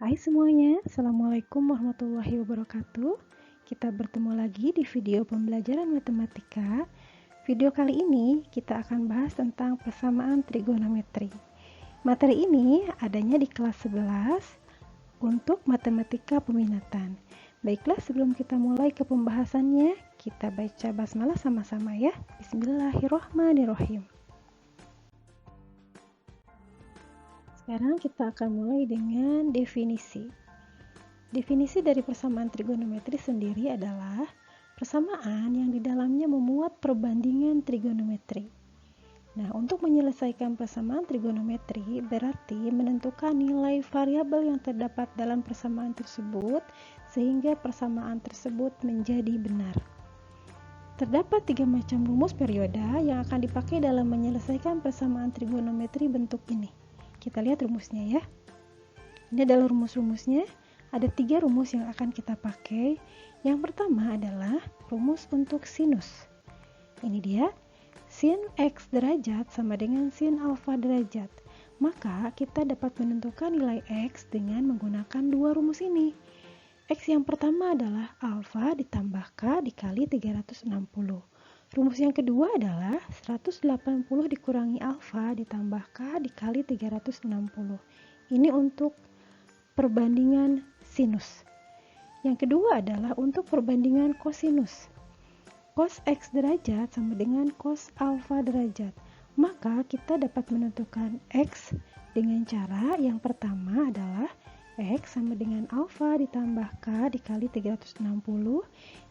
Hai semuanya, Assalamualaikum warahmatullahi wabarakatuh. Kita bertemu lagi di video pembelajaran matematika. Video kali ini kita akan bahas tentang persamaan trigonometri. Materi ini adanya di kelas 11 untuk matematika peminatan. Baiklah, sebelum kita mulai ke pembahasannya, kita baca basmalah sama-sama ya. Bismillahirrohmanirrohim. Sekarang kita akan mulai dengan definisi. Definisi dari persamaan trigonometri sendiri adalah persamaan yang di dalamnya memuat perbandingan trigonometri. Nah, untuk menyelesaikan persamaan trigonometri berarti menentukan nilai variabel yang terdapat dalam persamaan tersebut sehingga persamaan tersebut menjadi benar. Terdapat 3 macam rumus perioda yang akan dipakai dalam menyelesaikan persamaan trigonometri bentuk ini. Kita lihat rumusnya ya. Ini adalah rumus-rumusnya. Ada 3 rumus yang akan kita pakai. Yang pertama adalah rumus untuk sinus. Ini dia, sin x derajat sama dengan sin alfa derajat. Maka kita dapat menentukan nilai x dengan menggunakan 2 rumus ini. X yang pertama adalah alfa ditambah k dikali 360. Rumus yang kedua adalah 180 dikurangi alfa ditambah k dikali 360. Ini untuk perbandingan sinus. Yang kedua adalah untuk perbandingan kosinus. Cos x derajat sama dengan cos alfa derajat. Maka kita dapat menentukan x dengan cara yang pertama adalah x sama dengan alfa ditambah k dikali 360,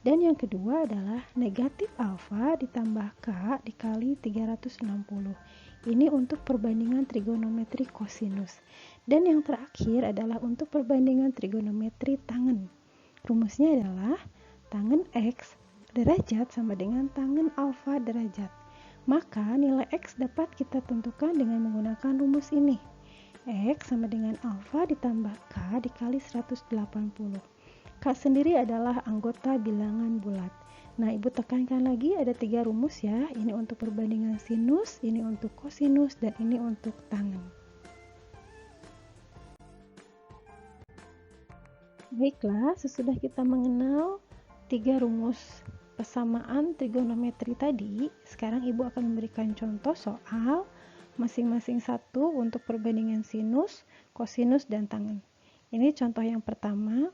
dan yang kedua adalah negatif alfa ditambah k dikali 360. Ini untuk perbandingan trigonometri kosinus. Dan yang terakhir adalah untuk perbandingan trigonometri tangen. Rumusnya adalah tangen x derajat sama dengan tangen alfa derajat. Maka nilai x dapat kita tentukan dengan menggunakan rumus ini. X sama dengan alfa ditambah k dikali 180. K sendiri adalah anggota bilangan bulat. Nah, Ibu tekankan lagi ada 3 rumus ya. Ini untuk perbandingan sinus, ini untuk kosinus, dan ini untuk tangen. Baiklah, sesudah kita mengenal 3 rumus persamaan trigonometri tadi, sekarang Ibu akan memberikan contoh soal masing-masing satu untuk perbandingan sinus, kosinus, dan tangen. Ini contoh yang pertama.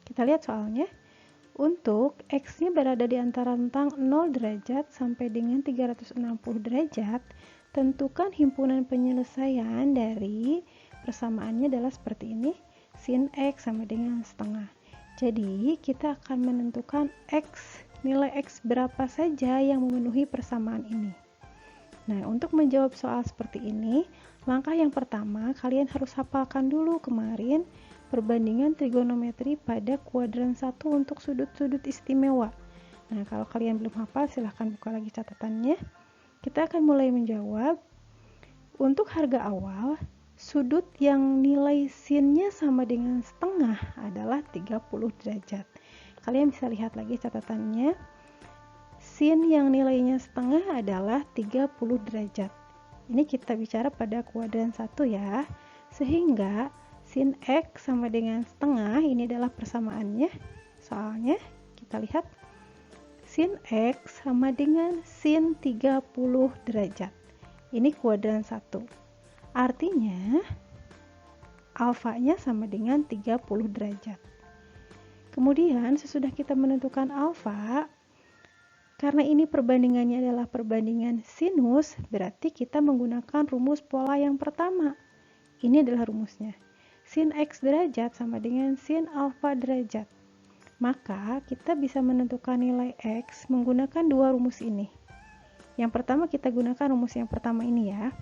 Kita lihat soalnya. Untuk x-nya berada di antara rentang 0 derajat sampai dengan 360 derajat, tentukan himpunan penyelesaian dari persamaannya adalah seperti ini. Sin x sama dengan setengah. Jadi, kita akan menentukan x, nilai x berapa saja yang memenuhi persamaan ini. Nah, untuk menjawab soal seperti ini, langkah yang pertama kalian harus hafalkan dulu kemarin perbandingan trigonometri pada kuadran 1 untuk sudut-sudut istimewa. Nah, kalau kalian belum hafal silahkan buka lagi catatannya. Kita akan mulai menjawab. Untuk harga awal, sudut yang nilai sinnya sama dengan setengah adalah 30 derajat. Kalian bisa lihat lagi catatannya. Sin yang nilainya setengah adalah 30 derajat. Ini kita bicara pada kuadran 1 ya. Sehingga sin x sama dengan setengah, ini adalah persamaannya. Soalnya kita lihat sin x sama dengan sin 30 derajat. Ini kuadran 1. Artinya alfanya sama dengan 30 derajat. Kemudian sesudah kita menentukan alfa, karena ini perbandingannya adalah perbandingan sinus, berarti kita menggunakan rumus pola yang pertama. Ini adalah rumusnya. Sin x derajat sama dengan sin alfa derajat. Maka kita bisa menentukan nilai x menggunakan 2 rumus ini. Yang pertama kita gunakan rumus yang pertama ini ya.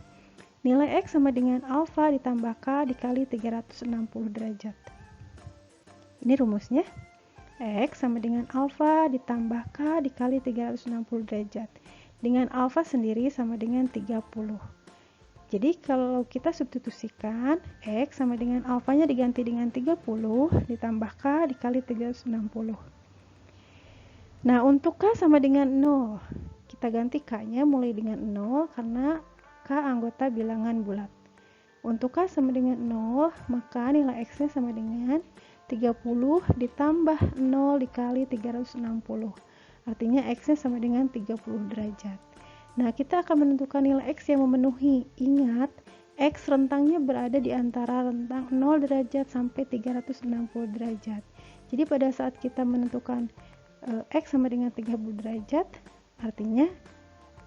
Nilai x sama dengan alfa ditambah k dikali 360 derajat. Ini rumusnya. X sama dengan alfa ditambah k dikali 360 derajat. Dengan alfa sendiri sama dengan 30. Jadi kalau kita substitusikan, X sama dengan alfanya diganti dengan 30 ditambah k dikali 360. Nah, untuk k sama dengan 0, kita ganti k-nya mulai dengan 0 karena k anggota bilangan bulat. Untuk K sama dengan 0, maka nilai X-nya sama dengan 30 ditambah 0 dikali 360. Artinya X-nya sama dengan 30 derajat. Nah, kita akan menentukan nilai X yang memenuhi. Ingat, X rentangnya berada di antara rentang 0 derajat sampai 360 derajat. Jadi pada saat kita menentukan X sama dengan 30 derajat, artinya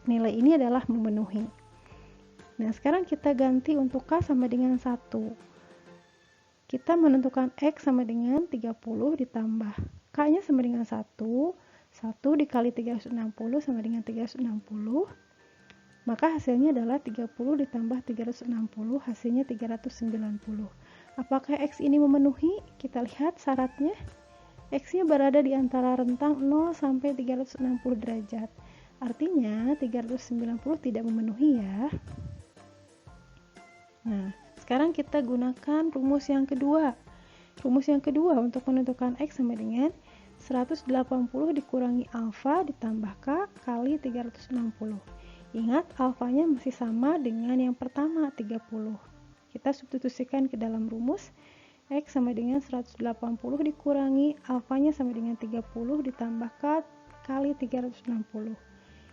nilai ini adalah memenuhi. Nah, sekarang kita ganti untuk K sama dengan 1. Kita menentukan X sama dengan 30 ditambah K-nya sama dengan 1. 1 dikali 360 sama dengan 360. Maka hasilnya adalah 30 ditambah 360, hasilnya 390. Apakah X ini memenuhi? Kita lihat syaratnya. X-nya berada di antara rentang 0 sampai 360 derajat. Artinya 390 tidak memenuhi ya. Nah, sekarang kita gunakan rumus yang kedua. Rumus yang kedua untuk menentukan X sama dengan 180 dikurangi alfa ditambah K kali 360. Ingat, alfanya masih sama dengan yang pertama, 30. Kita substitusikan ke dalam rumus. X sama dengan 180 dikurangi alfanya sama dengan 30 ditambah K kali 360.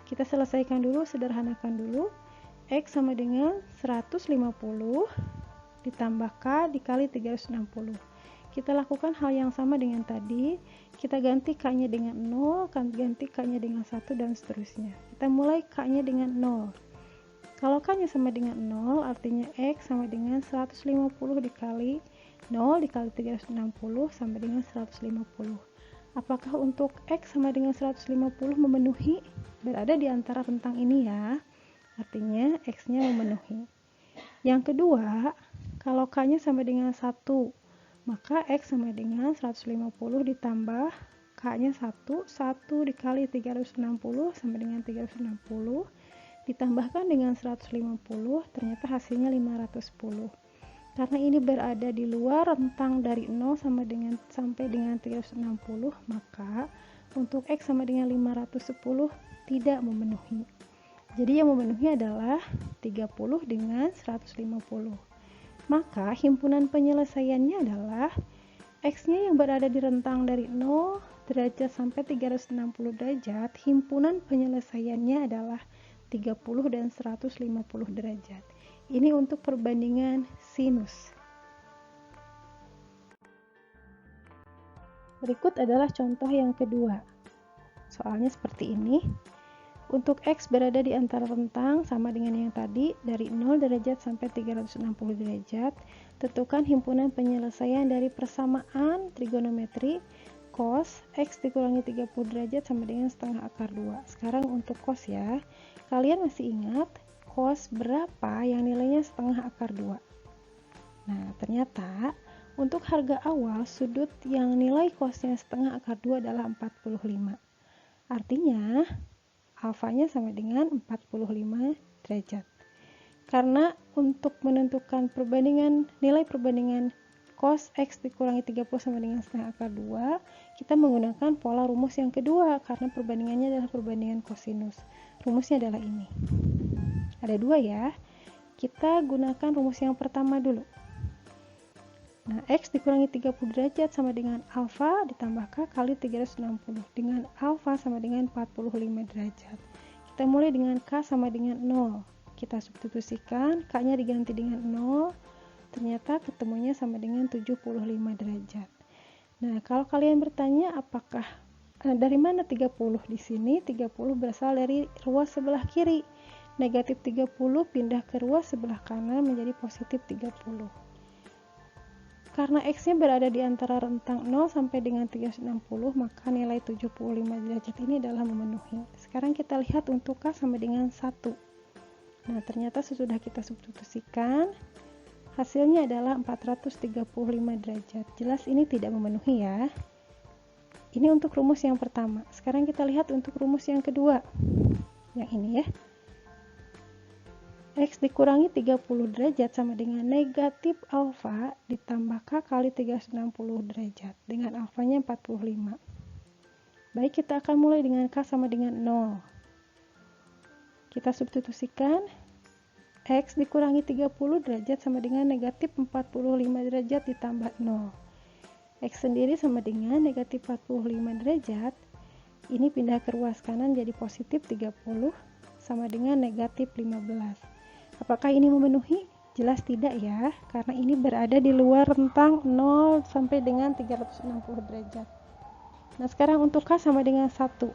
Kita selesaikan dulu, sederhanakan dulu. X sama dengan 150 ditambah K dikali 360. Kita lakukan hal yang sama dengan tadi. Kita ganti K-nya dengan 0, ganti K-nya dengan 1, dan seterusnya. Kita mulai K-nya dengan 0. Kalau K-nya sama dengan 0, artinya X sama dengan 150 dikali 0 dikali 360 sama dengan 150. Apakah untuk X sama dengan 150 memenuhi? Berada di antara rentang ini ya. Artinya X-nya memenuhi. Yang kedua, kalau K-nya sama dengan 1, maka X sama dengan 150 ditambah K-nya 1, 1 dikali 360 sama dengan 360, ditambahkan dengan 150, ternyata hasilnya 510. Karena ini berada di luar rentang dari 0 sampai dengan 360, maka untuk X sama dengan 510 tidak memenuhi. Jadi yang memenuhi adalah 30 dengan 150. Maka himpunan penyelesaiannya adalah X-nya yang berada di rentang dari 0 derajat sampai 360 derajat, himpunan penyelesaiannya adalah 30 dan 150 derajat. Ini untuk perbandingan sinus. Berikut adalah contoh yang kedua. Soalnya seperti ini. Untuk X berada di antara rentang sama dengan yang tadi, dari 0 derajat sampai 360 derajat, tentukan himpunan penyelesaian dari persamaan trigonometri cos X dikurangi 30 derajat sama dengan setengah akar 2. Sekarang untuk cos ya, kalian masih ingat cos berapa yang nilainya setengah akar 2? Nah, ternyata untuk harga awal sudut yang nilai cosnya setengah akar 2 adalah 45. Artinya alfanya sama dengan 45 derajat. Karena untuk menentukan nilai perbandingan cos X dikurangi 30 sama dengan setengah akar 2, kita menggunakan pola rumus yang kedua karena perbandingannya adalah perbandingan kosinus. Rumusnya adalah ini. Ada dua ya. Kita gunakan rumus yang pertama dulu. Nah, X dikurangi 30 derajat sama dengan alfa ditambah K kali 360 dengan alfa sama dengan 45 derajat. Kita mulai dengan K sama dengan 0. Kita substitusikan, K-nya diganti dengan 0. Ternyata ketemunya sama dengan 75 derajat. Nah, kalau kalian bertanya apakah dari mana 30 di sini? 30 berasal dari ruas sebelah kiri. Negatif 30 pindah ke ruas sebelah kanan menjadi positif 30. Karena X-nya berada di antara rentang 0 sampai dengan 360, maka nilai 75 derajat ini adalah memenuhi. Sekarang kita lihat untuk K sama dengan 1. Nah, ternyata sesudah kita substitusikan, hasilnya adalah 435 derajat. Jelas ini tidak memenuhi ya. Ini untuk rumus yang pertama. Sekarang kita lihat untuk rumus yang kedua. Yang ini ya. X dikurangi 30 derajat sama dengan negatif alfa ditambah K kali 360 derajat dengan alfanya 45. Baik, kita akan mulai dengan K sama dengan 0. Kita substitusikan, X dikurangi 30 derajat sama dengan negatif 45 derajat ditambah 0. X sendiri sama dengan negatif 45 derajat. Ini pindah ke ruas kanan jadi positif 30 sama dengan negatif 15. Apakah ini memenuhi? Jelas tidak ya, karena ini berada di luar rentang 0 sampai dengan 360 derajat. Nah, sekarang untuk K sama dengan 1.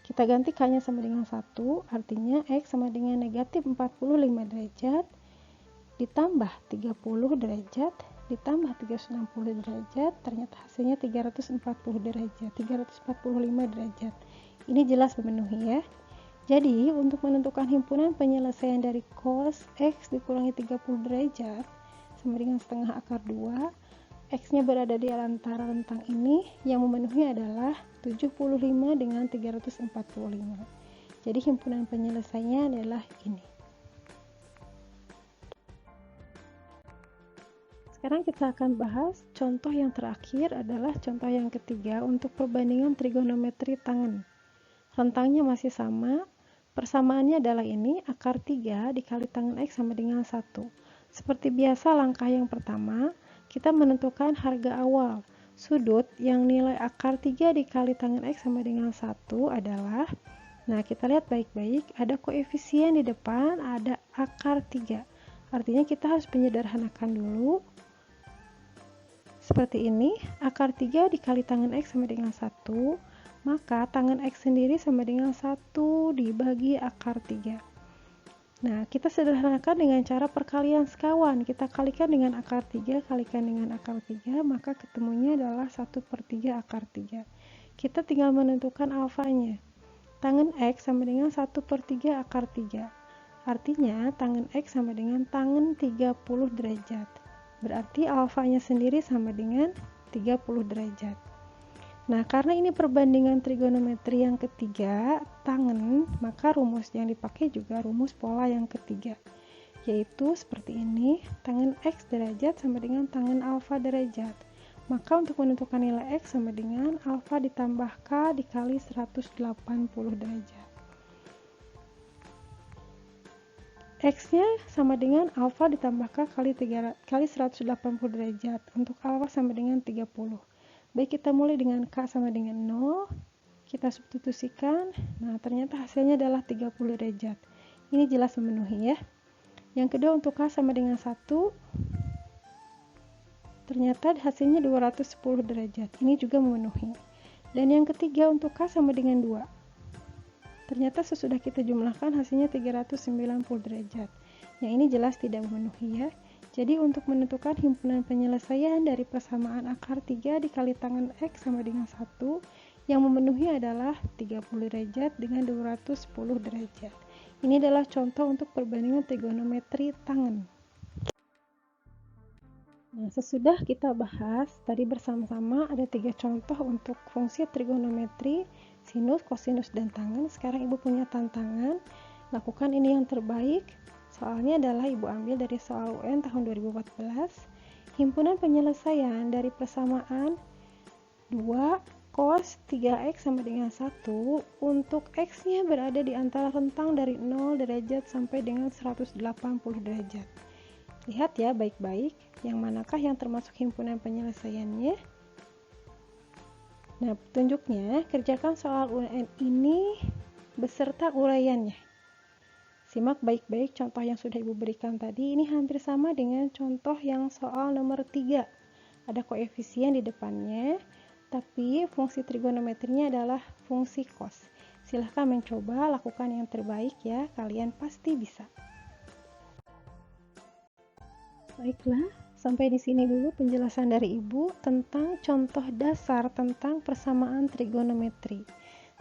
Kita ganti K-nya sama dengan 1, artinya X sama dengan negatif 45 derajat ditambah 30 derajat ditambah 360 derajat, ternyata hasilnya 345 derajat. Ini jelas memenuhi ya. Jadi, untuk menentukan himpunan penyelesaian dari cos X dikurangi 30 derajat sama dengan setengah akar 2, X-nya berada di antara rentang ini, yang memenuhi adalah 75 dengan 345. Jadi, himpunan penyelesaiannya adalah ini. Sekarang kita akan bahas contoh yang terakhir adalah contoh yang ketiga untuk perbandingan trigonometri tangen. Rentangnya masih sama. Persamaannya adalah ini, akar 3 dikali tangen X sama dengan 1. Seperti biasa langkah yang pertama, kita menentukan harga awal. Sudut yang nilai akar 3 dikali tangen X sama dengan 1 adalah, nah kita lihat baik-baik, ada koefisien di depan, ada akar 3. Artinya kita harus menyederhanakan dulu. Seperti ini, akar 3 dikali tangen X sama dengan 1. Maka tangen X sendiri sama dengan 1 dibagi akar 3. Nah, kita sederhanakan dengan cara perkalian sekawan. Kita kalikan dengan akar 3, kalikan dengan akar 3, maka ketemunya adalah 1/3 akar 3. Kita tinggal menentukan alfanya. Tangen X sama dengan 1/3 akar 3. Artinya, tangen X sama dengan tangen 30 derajat. Berarti alfanya sendiri sama dengan 30 derajat. Nah, karena ini perbandingan trigonometri yang ketiga, tangen, maka rumus yang dipakai juga rumus pola yang ketiga, yaitu seperti ini, tangen X derajat sama dengan tangen alfa derajat. Maka untuk menentukan nilai X sama dengan alfa ditambah K dikali 180 derajat. X-nya sama dengan alfa ditambah K kali 180 derajat. Untuk alfa sama dengan 30. Baik, kita mulai dengan K sama dengan 0. Kita substitusikan. Nah, ternyata hasilnya adalah 30 derajat. Ini jelas memenuhi ya. Yang kedua untuk K sama dengan 1. Ternyata hasilnya 210 derajat. Ini juga memenuhi. Dan yang ketiga untuk K sama dengan 2. Ternyata sesudah kita jumlahkan hasilnya 390 derajat. Yang ini jelas tidak memenuhi ya. Jadi untuk menentukan himpunan penyelesaian dari persamaan akar 3 dikali tangen X sama dengan 1, yang memenuhi adalah 30 derajat dengan 210 derajat. Ini adalah contoh untuk perbandingan trigonometri tangen. Nah, sesudah kita bahas tadi bersama-sama ada 3 contoh untuk fungsi trigonometri, sinus, kosinus, dan tangen. Sekarang Ibu punya tantangan, lakukan ini yang terbaik. Soalnya adalah Ibu ambil dari soal UN tahun 2014. Himpunan penyelesaian dari persamaan 2 cos 3x sama dengan 1 untuk x-nya berada di antara rentang dari 0 derajat sampai dengan 180 derajat. Lihat ya baik-baik, yang manakah yang termasuk himpunan penyelesaiannya. Nah, petunjuknya, kerjakan soal UN ini beserta uraiannya. Simak baik-baik contoh yang sudah Ibu berikan tadi. Ini hampir sama dengan contoh yang soal nomor 3. Ada koefisien di depannya, tapi fungsi trigonometrinya adalah fungsi cos. Silahkan mencoba, lakukan yang terbaik ya, kalian pasti bisa. Baiklah. Sampai di sini dulu penjelasan dari Ibu tentang contoh dasar tentang persamaan trigonometri.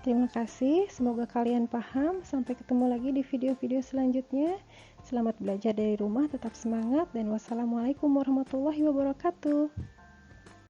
Terima kasih, semoga kalian paham. Sampai ketemu lagi di video-video selanjutnya. Selamat belajar dari rumah, tetap semangat, dan wassalamualaikum warahmatullahi wabarakatuh.